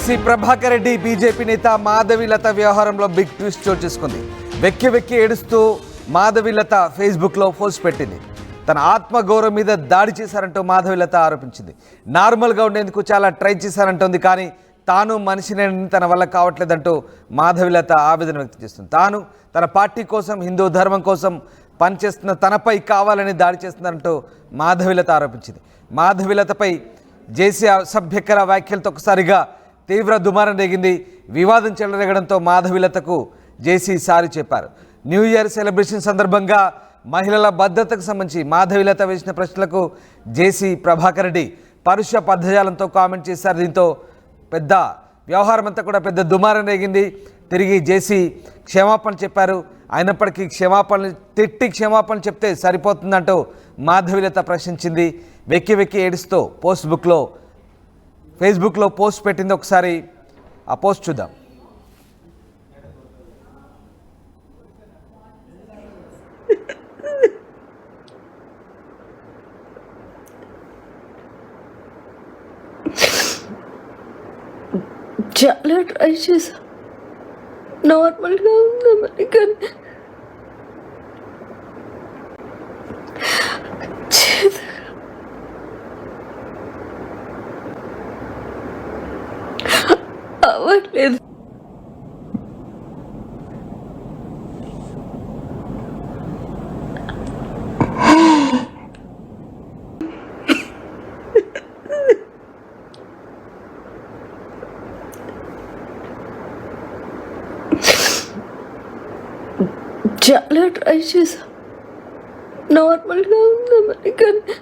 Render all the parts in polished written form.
జేసీ Prabhakar Reddy BJP నేత మాధవీలత వ్యవహారంలో big twist చోటు చేసుకుంది. వెక్కి వెక్కి ఏడుస్తూ మాధవీలత ఫేస్బుక్లో పోస్ట్ పెట్టింది. తన ఆత్మగౌరవం మీద దాడి చేశారంటూ మాధవీలత ఆరోపించింది. నార్మల్గా ఉండేందుకు చాలా ట్రై చేశారంటోంది, కానీ తాను మనిషిని తన వల్ల కావట్లేదంటూ మాధవీలత ఆవేదన వ్యక్తం చేస్తుంది. తాను తన పార్టీ కోసం, హిందూ ధర్మం కోసం పనిచేస్తున్న తనపై కావాలని దాడి చేస్తున్నారంటూ మాధవీలత ఆరోపించింది. మాధవీలతపై జేసీ అసభ్యకర వ్యాఖ్యలతో ఒకసారిగా తీవ్ర దుమారం రేగింది. వివాదం చెలరేగడంతో మాధవీలతకు జేసీ సారీ చెప్పారు. న్యూ ఇయర్ సెలబ్రేషన్ సందర్భంగా మహిళల భద్రతకు సంబంధించి మాధవీలత వేసిన ప్రశ్నలకు జేసీ ప్రభాకర్ రెడ్డి పరుష పదజాలంతో కామెంట్ చేశారు. దీంతో పెద్ద వ్యవహారం అంతా కూడా పెద్ద దుమారం రేగింది. తిరిగి జేసీ క్షమాపణ చెప్పారు. అయినప్పటికీ తిట్టి క్షమాపణ చెప్తే సరిపోతుందంటూ మాధవీలత ప్రశ్నించింది. వెక్కి వెక్కి ఏడుస్తూ ఫేస్బుక్లో పోస్ట్ పెట్టింది. ఒకసారి ఆ పోస్ట్ చూద్దాం. చాలా ట్రై చేశా, నార్మల్గా ఉందామని, కానీ అవ్వట్లేదు. చాలా ట్రై చేశా, నార్మల్గా ఉందామని, కానీ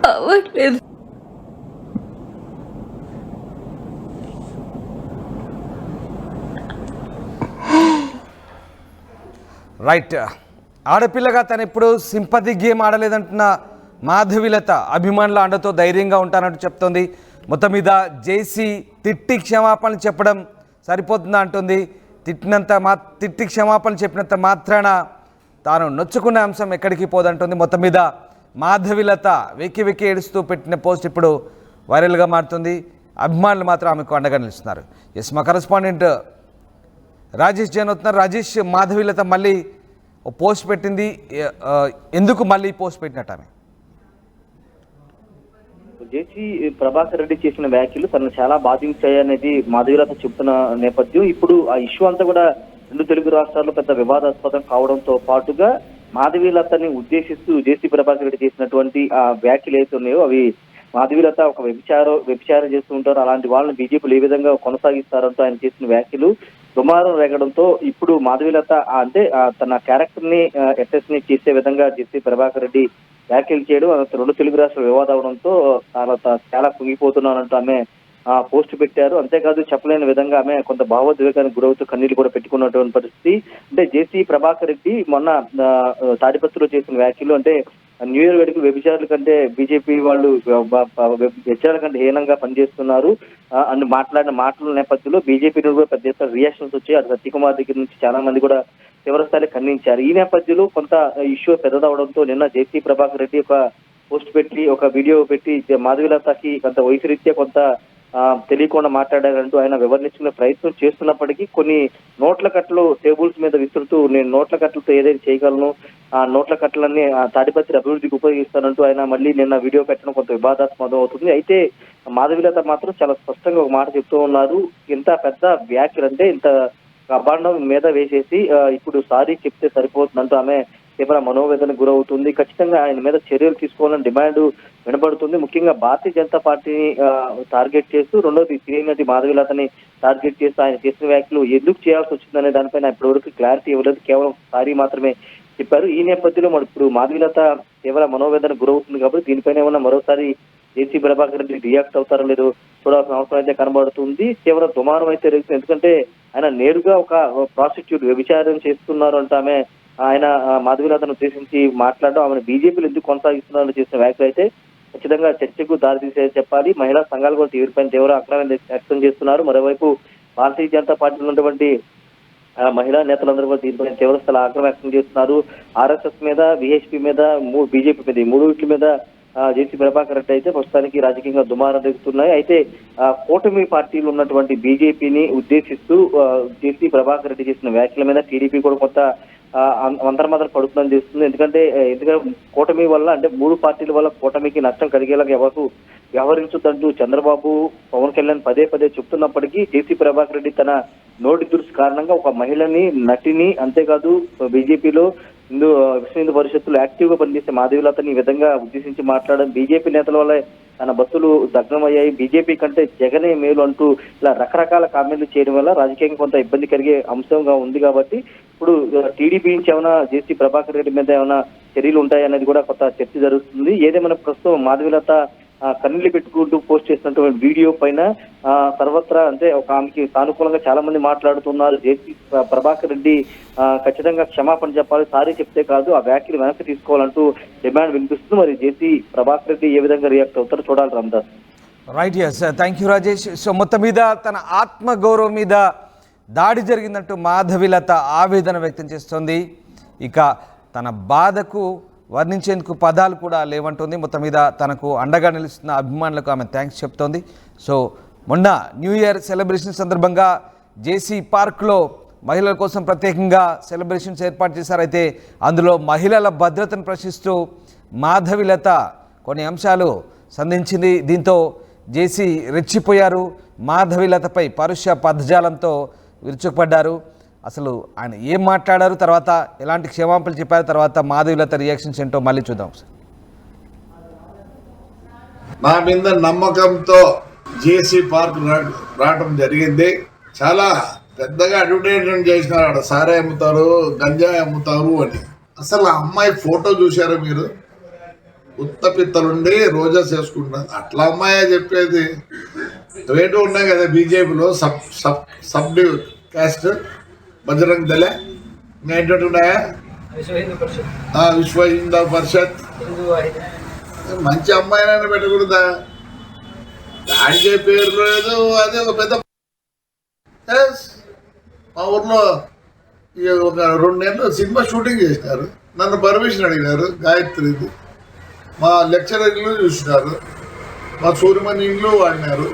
అవ్వట్లేదు. రైట్. ఆడపిల్లగా తను ఎప్పుడు సింపతి గేమ్ ఆడలేదంటున్న మాధవీలత అభిమానుల అండతో ధైర్యంగా ఉంటానంటూ చెప్తోంది. మొత్తం మీద జేసీ తిట్టి క్షమాపణ చెప్పడం సరిపోతుందా అంటుంది. తిట్టి క్షమాపణ చెప్పినంత మాత్రాన తాను నొచ్చుకున్న అంశం ఎక్కడికి పోదంటుంది. మొత్తం మీద మాధవీలత వెక్కి వెక్కి ఏడుస్తూ పెట్టిన పోస్ట్ ఇప్పుడు వైరల్గా మారుతుంది. అభిమానులు మాత్రం ఆమెకు అండగా నిలుస్తున్నారు. ఎస్, మా కరెస్పాండెంట్ రాజేష్ జైన్ అవుతున్నారు. రాజేష్, మాధవీలత మళ్ళీ పోస్ట్ పెట్టింది, ఎందుకు మళ్ళీ పోస్ట్ పెట్టినట్టు ఆమె? జేసీ ప్రభాకర్ రెడ్డి చేసిన వ్యాఖ్యలు తనను చాలా బాధించాయనేది మాధవీలత చెబుతున్న నేపథ్యం. ఇప్పుడు ఆ ఇష్యూ అంతా కూడా రెండు తెలుగు రాష్ట్రాల్లో పెద్ద వివాదాస్పదం కావడంతో పాటుగా మాధవీలతని ఉద్దేశిస్తూ జేసీ ప్రభాకర్ రెడ్డి చేసినటువంటి ఆ వ్యాఖ్యలు ఏవైతే ఉన్నాయో అవి మాధవీలత ఒక వ్యభిచారం చేస్తూ ఉంటారు, అలాంటి వాళ్ళని బీజేపీలు ఏ విధంగా కొనసాగిస్తారంటూ ఆయన చేసిన వ్యాఖ్యలు దుమారం రేగడంతో ఇప్పుడు మాధవీలత అంటే తన క్యారెక్టర్ ని అసెసినేట్ చేసే విధంగా జేసీ ప్రభాకర్ రెడ్డి వ్యాఖ్యలు చేయడం రెండు తెలుగు రాష్ట్రాలు వివాదం అవడంతో చాలా కుంగిపోతున్నానంటూ ఆమె పోస్ట్ పెట్టారు. అంతేకాదు చెప్పలేని విధంగా ఆమె కొంత భావోద్వేగానికి గురవుతూ కన్నీళ్లు కూడా పెట్టుకున్నటువంటి పరిస్థితి. అంటే జేసీ ప్రభాకర్ రెడ్డి మొన్న తాడిపత్రిలో చేసిన వ్యాఖ్యలు అంటే న్యూ ఇయర్ వేడుకలు వ్యభిచారుల కంటే బీజేపీ వాళ్ళు వ్యభిచారుల కంటే హీనంగా పనిచేస్తున్నారు అని మాట్లాడిన మాటల నేపథ్యంలో బీజేపీ నుండి కూడా పెద్ద ఎత్తున రియాక్షన్స్ వచ్చాయి. అటు సత్యకుమార్ దగ్గర నుంచి చాలా మంది కూడా తీవ్రస్థాయిలో ఖండించారు. ఈ నేపథ్యంలో కొంత ఇష్యూ పెద్దదవడంతో నిన్న జేసీ ప్రభాకర్ రెడ్డి ఒక పోస్ట్ పెట్టి ఒక వీడియో పెట్టి మాధవీలతకి కొంత వయసు రీత్యా కొంత తెలియకుండా మాట్లాడారంటూ ఆయన వివరించుకునే ప్రయత్నం చేస్తున్నప్పటికీ కొన్ని నోట్ల కట్టలు టేబుల్స్ మీద విసురుతూ నేను నోట్ల కట్టలతో ఏదైతే చేయగలను, ఆ నోట్ల కట్టలన్నీ తాడిపత్రి అభివృద్ధికి ఉపయోగిస్తానంటూ ఆయన మళ్ళీ నిన్న వీడియో పెట్టడం కొంత వివాదాస్పదం అవుతుంది. అయితే మాధవీలత మాత్రం చాలా స్పష్టంగా ఒక మాట చెప్తూ ఉన్నారు. ఇంత పెద్ద వ్యాఖ్యలు అంటే ఇంత అభాండం మీద వేసేసి ఇప్పుడు సారీ చెప్తే సరిపోతుందంటూ ఆమె తీవ్ర మనోవేదనకు గురవుతుంది. ఖచ్చితంగా ఆయన మీద చర్యలు తీసుకోవాలని డిమాండ్ వినబడుతుంది. ముఖ్యంగా భారతీయ జనతా పార్టీని టార్గెట్ చేస్తూ, రెండోది సినీ నటి మాధవీలతని టార్గెట్ చేస్తూ ఆయన చేసిన వ్యాఖ్యలు ఎందుకు చేయాల్సి వచ్చిందనే దానిపైన ఇప్పటివరకు క్లారిటీ ఇవ్వలేదు, కేవలం సారీ మాత్రమే చెప్పారు. ఈ నేపథ్యంలో ఇప్పుడు మాధవీలత తీవ్ర మనోవేదనకు గురవుతుంది కాబట్టి దీనిపైన ఏమన్నా మరోసారి జేసీ ప్రభాకర్ రెడ్డి రియాక్ట్ అవుతారో లేదో చూడాల్సిన అవసరం అయితే కనబడుతుంది. తీవ్ర దుమారం అయితే రేగుతుంది. ఎందుకంటే ఆయన నేరుగా ఒక ప్రాసిక్యూట్ వ్యభిచారం చేస్తున్నారు అంటే ఆమె ఆయన మాధవీలతను ఉద్దేశించి మాట్లాడడం, ఆమెను బీజేపీలు ఎందుకు కొనసాగిస్తున్నారని చేసిన వ్యాఖ్యలు అయితే ఖచ్చితంగా చర్చకు దారితీసేది చెప్పాలి. మహిళా సంఘాలు కూడా తీవ్రపైన తీవ్ర ఆగ్రహం వ్యక్తం చేస్తున్నారు. మరోవైపు భారతీయ జనతా పార్టీలో ఉన్నటువంటి మహిళా నేతలందరూ కూడా దీనిపై తీవ్రస్థాయి ఆగ్రహం వ్యక్తం చేస్తున్నారు. ఆర్ఎస్ఎస్ మీద, విహెచ్పి మీద, బీజేపీ మీద, ఈ మూడింటి మీద జేసీ ప్రభాకర్ రెడ్డి అయితే ప్రస్తుతానికి రాజకీయంగా దుమారం రేగుతున్నాయి. అయితే కూటమి పార్టీలు ఉన్నటువంటి బీజేపీని ఉద్దేశిస్తూ జేసీ ప్రభాకర్ రెడ్డి చేసిన వ్యాఖ్యల మీద టీడీపీ కూడా కొంత అంతర్మాత్రం పడుతుందని చేస్తుంది. ఎందుకంటే కూటమి వల్ల, అంటే 3 పార్టీల వల్ల కూటమికి నష్టం కలిగేలాగా ఎవరు వ్యవహరించొద్దంటూ చంద్రబాబు, పవన్ కళ్యాణ్ పదే చెప్తున్నప్పటికీ జేసీ ప్రభాకర్ రెడ్డి తన నోటి దురుసు కారణంగా ఒక మహిళని, నటిని, అంతేకాదు బీజేపీలో విశ్వ హిందూ పరిషత్తులో యాక్టివ్ గా పనిచేసే మాధవీలతని ఈ విధంగా ఉద్దేశించి మాట్లాడడం, బీజేపీ నేతల వల్ల తన బస్సులు దగ్ధమయ్యాయి, బీజేపీ కంటే జగనే మేలు అంటూ ఇలా రకరకాల కామెంట్లు చేయడం వల్ల రాజకీయంగా కొంత ఇబ్బంది కలిగే అంశంగా ఉంది. కాబట్టి ఇప్పుడు టీడీపీ నుంచి ఏమైనా జేసీ ప్రభాకర్ రెడ్డి మీద ఏమైనా చర్యలు ఉంటాయనేది కూడా కొంత చర్చ జరుగుతుంది. ఏదేమైనా ప్రస్తుతం మాధవీలత కన్నీళ్లు పెట్టుకుంటూ పోస్ట్ చేసినటువంటి వీడియో పైన సర్వత్రా, అంటే ఒక ఆమెకి సానుకూలంగా చాలా మంది మాట్లాడుతున్నారు. జేసీ ప్రభాకర్ రెడ్డి ఖచ్చితంగా క్షమాపణ చెప్పాలి, సారీ చెప్తే కాదు ఆ వ్యాఖ్యలు వెనక్కి తీసుకోవాలంటూ డిమాండ్ వినిపిస్తుంది. మరి జేసీ ప్రభాకర్ రెడ్డి ఏ విధంగా రియాక్ట్ అవుతారో చూడాలి. Ramdas. Right, yes, thank you Rajesh. So మొత్తం మీద తన ఆత్మగౌరవం మీద దాడి జరిగిందంటూ మాధవీలత ఆవేదన వ్యక్తం చేస్తోంది. ఇక తన బాధకు వర్ణించేందుకు పదాలు కూడా లేవంటుంది. మొత్తం మీద తనకు అండగా నిలుస్తున్న అభిమానులకు ఆమె థ్యాంక్స్ చెప్తోంది. సో మొన్న న్యూ ఇయర్ సెలబ్రేషన్ సందర్భంగా జేసీ పార్క్లో మహిళల కోసం ప్రత్యేకంగా సెలబ్రేషన్స్ ఏర్పాటు చేశారు. అయితే అందులో మహిళల భద్రతను ప్రశ్నిస్తూ మాధవీలత కొన్ని అంశాలు సంధించింది. దీంతో జేసీ రెచ్చిపోయారు. మాధవీలతపై పరుష పదజాలంతో విరుచుకుపడ్డారు. అసలు ఆయన ఏం మాట్లాడారు, తర్వాత ఎలాంటి క్షమాపణలు చెప్పారు, తర్వాత మాధవీలత రియాక్షన్స్ ఏంటో మళ్ళీ చూద్దాం. నా మీద నమ్మకంతో జేసీ పార్క్ రావడం జరిగింది. చాలా పెద్దగా అడ్వర్టైజ్మెంట్ చేసినారు, అక్కడ సారే అమ్ముతారు, గంజాయి అమ్ముతారు అని. అసలు ఆ అమ్మాయి ఫోటో చూశారు మీరు? ఉత్తపిత్తలుండి రోజా చేసుకుంటున్నారు. అట్లా అమ్మాయే చెప్పేది. రేటు ఉన్నాయి కదా బీజేపీలో సబ్ క్యాస్ట్, బజరంగ్ దళ, ఏంటంటే ఉన్నాయా, విశ్వ హిందూ పరిషత్. మంచి అమ్మాయినైనా పెట్టకూడదా? దానికే పేరు లేదు. అదే ఒక పెద్ద మా ఊర్లో ఒక 2 నెలలు సినిమా షూటింగ్ చేసినారు. నన్ను పర్మిషన్ అడిగినారు. గాయత్రిది మా లెక్చరర్ ఇల్లు చూసినారు, మా సూర్యమణి ఇల్లు వాడినారు.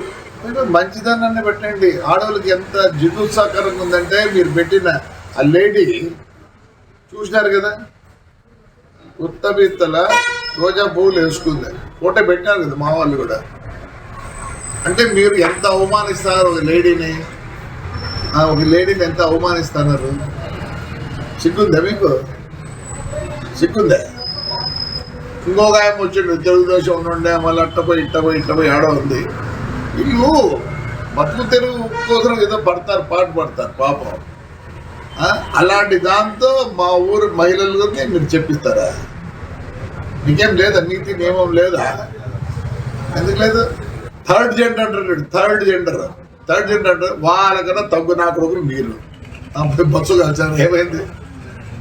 మంచిదాన్ని పెట్టండి. ఆడవాళ్ళకి ఎంత జిగుత్సాకరంగా ఉందంటే మీరు పెట్టిన ఆ లేడీ చూసినారు కదా, ఉత్తబిత్తల రోజా పువ్వులు వేసుకుంది, ఫోటో పెట్టినారు కదా మా వాళ్ళు కూడా. అంటే మీరు ఎంత అవమానిస్తున్నారు ఒక లేడీని ఎంత అవమానిస్తున్నారు? సిగ్గుందా మీకు? సిగ్గుందా? ఇంకొక ఆయన వచ్చిండు, తెలుగుదేశం ఉండే, మళ్ళీ ఇట్టపోయి ఆడ ఉంది. వీళ్ళు బతుకు తెరువు కోసం ఏదో పాటు పడతారు పాపం. అలాంటి దాంతో మా ఊరు మహిళలు మీరు చెప్పిస్తారా? మీకేం లేదా? నీతి నియమం లేదా? ఎందుకు లేదు? థర్డ్ జెండర్ అంటారు. థర్డ్ జెండర్ వాళ్ళకన్నా తగ్గు నా కొడుకులు మీరు బస్సు కలిసారు. ఏమైంది?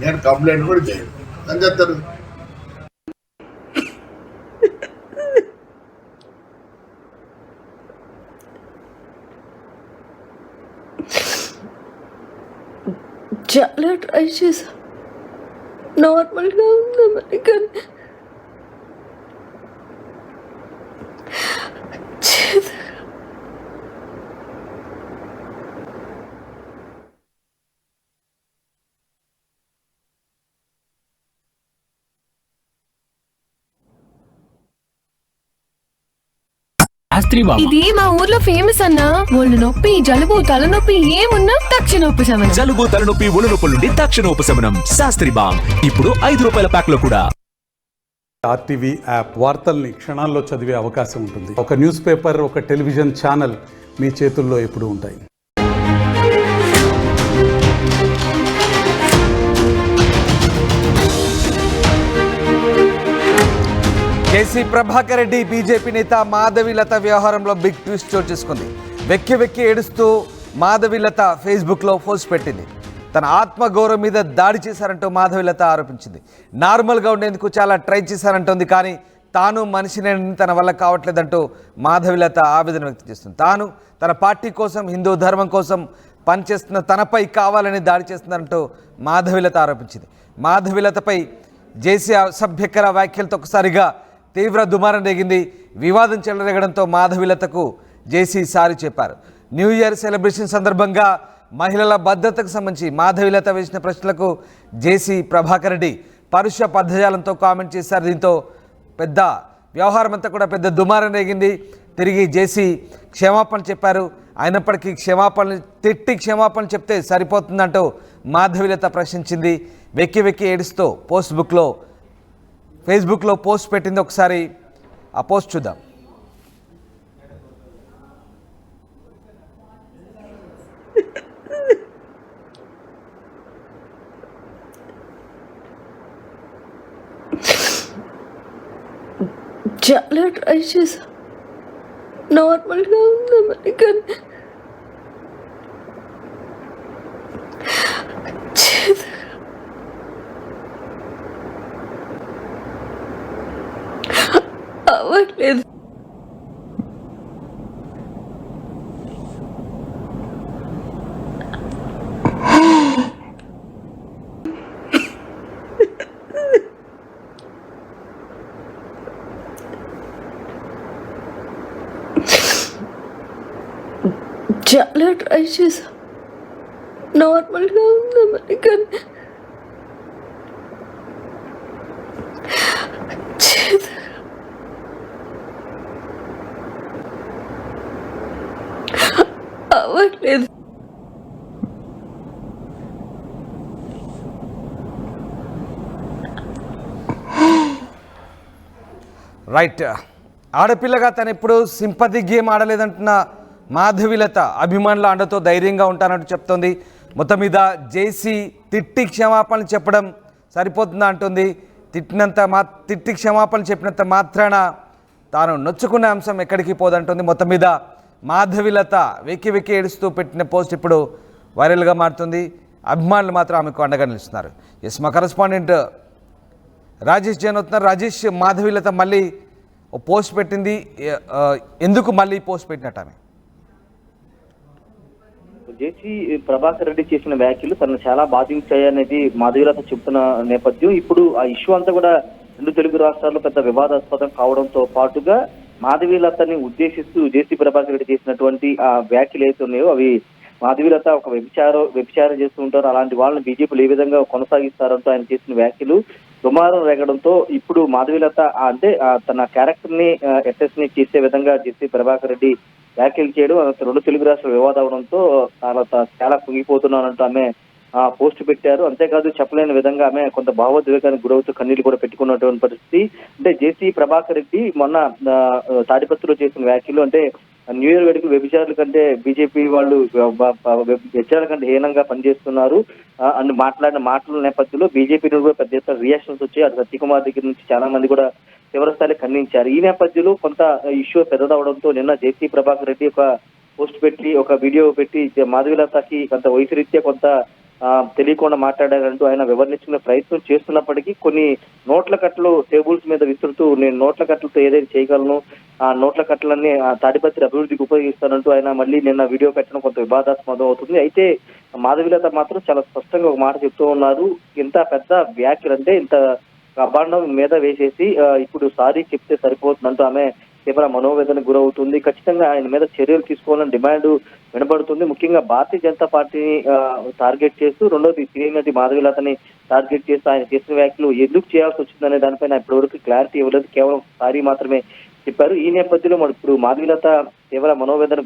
నేను కంప్లైంట్ కూడా చేయను అని చెప్తారు. చాలా ట్రై చేసా, నార్మల్గా ఉందామని, కానీ ఇది మా ఊర్లో ఫేమస్ అన్నా. ఒళ్ళు నొప్పి, జలుబు, తలనొప్పి ఏమున్నా తక్షణ ఉపశమనం. జలుబు, తలనొప్పి, ఒళ్ళు నొప్పుల నుండి తక్షణ ఉపశమనం. శాస్త్రి బామ్ ఇప్పుడు ₹5 ప్యాక్ లో కూడా. ఆర్టీవీ యాప్ వార్తల్ని క్షణాల్లో చదివే అవకాశం ఉంటుంది. ఒక న్యూస్ పేపర్, ఒక టెలివిజన్ ఛానల్ మీ చేతుల్లో ఎప్పుడూ ఉంటాయి. జేసీ ప్రభాకర్ రెడ్డి బీజేపీ నేత మాధవీలత వ్యవహారంలో బిగ్ ట్విస్ట్ చోటు చేసుకుంది. వెక్కి ఏడుస్తూ మాధవీలత ఫేస్బుక్లో పోస్ట్ పెట్టింది. తన ఆత్మగౌరవం మీద దాడి చేశారంటూ మాధవీలత ఆరోపించింది. నార్మల్గా ఉండేందుకు చాలా ట్రై చేశారంటోంది, కానీ తాను మనిషిని తన వల్ల కావట్లేదంటూ మాధవీలత ఆవేదన వ్యక్తం చేస్తుంది. తాను తన పార్టీ కోసం, హిందూ ధర్మం కోసం పనిచేస్తున్న తనపై కావాలని దాడి చేస్తున్నారంటూ మాధవీలత ఆరోపించింది. మాధవీలతపై జేసీ అసభ్యకర వ్యాఖ్యలతో ఒకసారిగా తీవ్ర దుమారం రేగింది. వివాదం చెలరేగడంతో మాధవీలతకు జేసీ సారీ చెప్పారు. న్యూ ఇయర్ సెలబ్రేషన్ సందర్భంగా మహిళల భద్రతకు సంబంధించి మాధవీలత వేసిన ప్రశ్నలకు జేసీ ప్రభాకర్ రెడ్డి పరుష పదజాలంతో కామెంట్ చేశారు. దీంతో పెద్ద వ్యవహారం అంతా కూడా పెద్ద దుమారం రేగింది. తిరిగి జేసీ క్షమాపణ చెప్పారు. అయినప్పటికీ తిట్టి క్షమాపణ చెప్తే సరిపోతుందంటూ మాధవీలత ప్రశ్నించింది. వెక్కి వెక్కి ఏడుస్తూ ఫేస్బుక్లో పోస్ట్ పెట్టింది. ఒకసారి ఆ పోస్ట్ చూద్దాం. చాలా ట్రై చేశా, నార్మల్గా ఉందామని, కానీ అవ్వట్లేదు. చాలా ట్రై చేశా, నార్మల్గా ఉందామని, కానీ అవ్వట్లేదు. రైట్. ఆడపిల్లగా తను ఎప్పుడు సింపతి గేమ్ ఆడలేదంటున్న మాధవీలత అభిమానుల అండతో ధైర్యంగా ఉంటానంటూ చెప్తోంది. మొత్తం మీద జేసీ తిట్టి క్షమాపణలు చెప్పడం సరిపోతుందా అంటుంది. తిట్టి క్షమాపణలు చెప్పినంత మాత్రాన తాను నొచ్చుకునే అంశం ఎక్కడికి పోదంటుంది. మొత్తం మీద మాధవీలత వెక్కి వెక్కి ఏడుస్తూ పెట్టిన పోస్ట్ ఇప్పుడు వైరల్గా మారుతుంది. అభిమానులు మాత్రం ఆమెకు అండగా నిలుస్తున్నారు. ఎస్, మా కరెస్పాండెంట్ రాజేష్ జైన్ అవుతున్నారు. రాజేష్, మాధవీలత మళ్ళీ పోస్ట్ పెట్టింది, ఎందుకు మళ్ళీ పోస్ట్ పెట్టినట్టు ఆమె? జేసీ ప్రభాకర్ రెడ్డి చేసిన వ్యాఖ్యలు తనను చాలా బాధించాయనేది మాధవీలత చెబుతున్న నేపథ్యం. ఇప్పుడు ఆ ఇష్యూ అంతా కూడా రెండు తెలుగు రాష్ట్రాల్లో పెద్ద వివాదాస్పదం కావడంతో పాటుగా మాధవీలతని ఉద్దేశిస్తూ జేసీ ప్రభాకర్ రెడ్డి చేసినటువంటి ఆ వ్యాఖ్యలు ఏవైతే ఉన్నాయో అవి మాధవీలత ఒక వ్యభిచారం చేస్తూ ఉంటారు, అలాంటి వాళ్ళని బీజేపీలు ఏ విధంగా కొనసాగిస్తారంటూ ఆయన చేసిన వ్యాఖ్యలు దుమారం రేగడంతో ఇప్పుడు మాధవీలత అంటే తన క్యారెక్టర్ ని అసెసినేట్ చేసే విధంగా జేసీ ప్రభాకర్ రెడ్డి వ్యాఖ్యలు చేయడం రెండు తెలుగు రాష్ట్రాలు వివాదం అవడంతో చాలా కుంగిపోతున్నానంటూ ఆమె పోస్ట్ పెట్టారు. అంతేకాదు చెప్పలేని విధంగా ఆమె కొంత భావోద్వేగానికి గురవుతూ కన్నీళ్లు కూడా పెట్టుకున్నటువంటి పరిస్థితి. అంటే జేసీ ప్రభాకర్ రెడ్డి మొన్న తాడిపత్రిలో చేసిన వ్యాఖ్యలు అంటే న్యూ ఇయర్ వేడుకలు వ్యభిచారుల కంటే బీజేపీ వాళ్ళు వ్యభిచారుల కంటే హీనంగా పనిచేస్తున్నారు అని మాట్లాడిన మాటల నేపథ్యంలో బీజేపీ నుండి కూడా పెద్ద ఎత్తున రియాక్షన్స్ వచ్చాయి. అటు సత్యకుమార్ దగ్గర నుంచి చాలా మంది కూడా తీవ్రస్థాయిలో ఖండించారు. ఈ నేపథ్యంలో కొంత ఇష్యూ పెద్దదవడంతో నిన్న జేసీ ప్రభాకర్ రెడ్డి ఒక పోస్ట్ పెట్టి ఒక వీడియో పెట్టి మాధవీలతకి కొంత వయసు రీత్యా కొంత తెలియకుండా మాట్లాడారంటూ ఆయన వివరించుకునే ప్రయత్నం చేస్తున్నప్పటికీ కొన్ని నోట్ల కట్టలు టేబుల్స్ మీద విసురుతూ నేను నోట్ల కట్టలతో ఏదైతే చేయగలను, ఆ నోట్ల కట్టలన్నీ తాడిపత్రి అభివృద్ధికి ఉపయోగిస్తానంటూ ఆయన మళ్ళీ నిన్న వీడియో పెట్టడం కొంత వివాదాస్పదం అవుతుంది. అయితే మాధవీలత మాత్రం చాలా స్పష్టంగా ఒక మాట చెప్తూ ఉన్నారు. ఇంత పెద్ద వ్యాఖ్యలు అంటే ఇంత అభాండం మీద వేసేసి ఇప్పుడు సారీ చెప్తే సరిపోతుందంటూ ఆమె తీవ్ర మనోవేదనకు గురవుతుంది. ఖచ్చితంగా ఆయన మీద చర్యలు తీసుకోవాలని డిమాండ్ వినబడుతుంది. ముఖ్యంగా భారతీయ జనతా పార్టీని టార్గెట్ చేస్తూ, రెండోది సినీ నటి మాధవీలతని టార్గెట్ చేస్తూ ఆయన చేసిన వ్యాఖ్యలు ఎందుకు చేయాల్సి వచ్చిందనే దానిపైన ఇప్పటివరకు క్లారిటీ ఇవ్వలేదు, కేవలం సారీ మాత్రమే చెప్పారు. ఈ నేపథ్యంలో ఇప్పుడు మాధవీలత తీవ్ర మనోవేదన